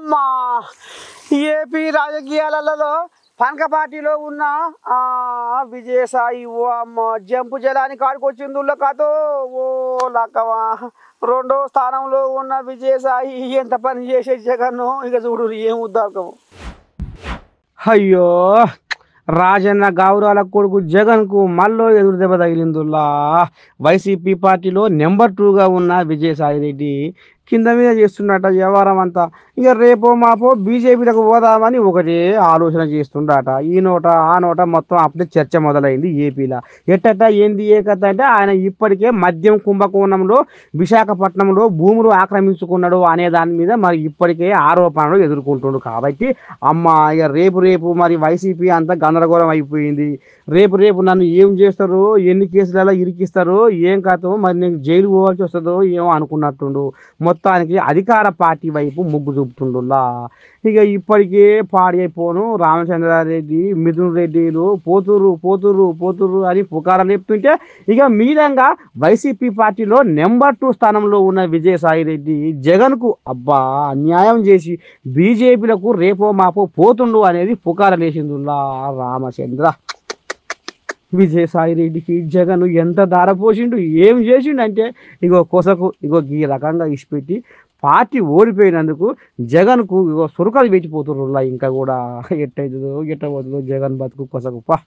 అమ్మా ఏపీ రాజకీయాలలో పంక పార్టీలో ఉన్న విజయసాయి ఓ అమ్మ జంపు జలానికి ఆడుకొచ్చిందులో కాతో ఓ లక్కవా రెండో స్థానంలో ఉన్న విజయసాయి ఎంత పని చేసే జగన్ను ఇక చూడు ఏం ఉద్దాకము. అయ్యో రాజన్న గౌరాల కొడుకు జగన్కు మళ్ళీ ఎదురు దెబ్బ తగిలిందుల్లా. వైసీపీ పార్టీలో నెంబర్ 2గా ఉన్న విజయసాయి రెడ్డి కింద మీద చేస్తున్నట వ్యవహారం అంతా. ఇక రేపో మాపో బీజేపీలకు పోదామని ఒకటే ఆలోచన చేస్తుండట. ఈ నోట ఆ నోట మొత్తం అప్పుడే చర్చ మొదలైంది ఏపీలో. ఎట్టట ఏంది ఏ కథ అంటే ఆయన ఇప్పటికే మద్యం కుంభకోణంలో విశాఖపట్నంలో భూములు ఆక్రమించుకున్నాడు అనే దాని మీద మరి ఇప్పటికే ఆరోపణలు ఎదుర్కొంటుండు. కాబట్టి అమ్మ ఇక రేపు మరి వైసీపీ అంతా గందరగోళం అయిపోయింది. రేపు నన్ను ఏం చేస్తారు, ఎన్ని కేసులలో ఇరికిస్తారు, ఏం కథో మరి నేను జైలు పోవాల్సి వస్తుందో ఏమో అనుకున్నట్టుండు. మొత్తానికి అధికార పార్టీ వైపు మొగ్గు చూపుతుండులా. ఇక ఇప్పటికే పాడైపోను రామచంద్రారెడ్డి మిథున్ రెడ్డిలు పోతురు అని పుకారాలు చెప్తుంటే ఇక మీదంగా వైసీపీ పార్టీలో నెంబర్ 2 స్థానంలో ఉన్న విజయసాయి రెడ్డి జగన్కు అబ్బా అన్యాయం చేసి బీజేపీలకు రేపో మాపో పోతుండు అనేది పుకారాలు వేసిందుల్లా. రామచంద్ర విజయసాయి రెడ్డికి జగన్ ఎంత ధారపోసిండు, ఏం చేసిండు అంటే ఇగో ఈ రకంగా ఇచ్చిపెట్టి పార్టీ ఓడిపోయినందుకు జగన్కు సురకలు పెట్టిపోతున్నారు. ఇంకా కూడా ఎట్టవుతుందో జగన్ బతుకు కొసకు పా.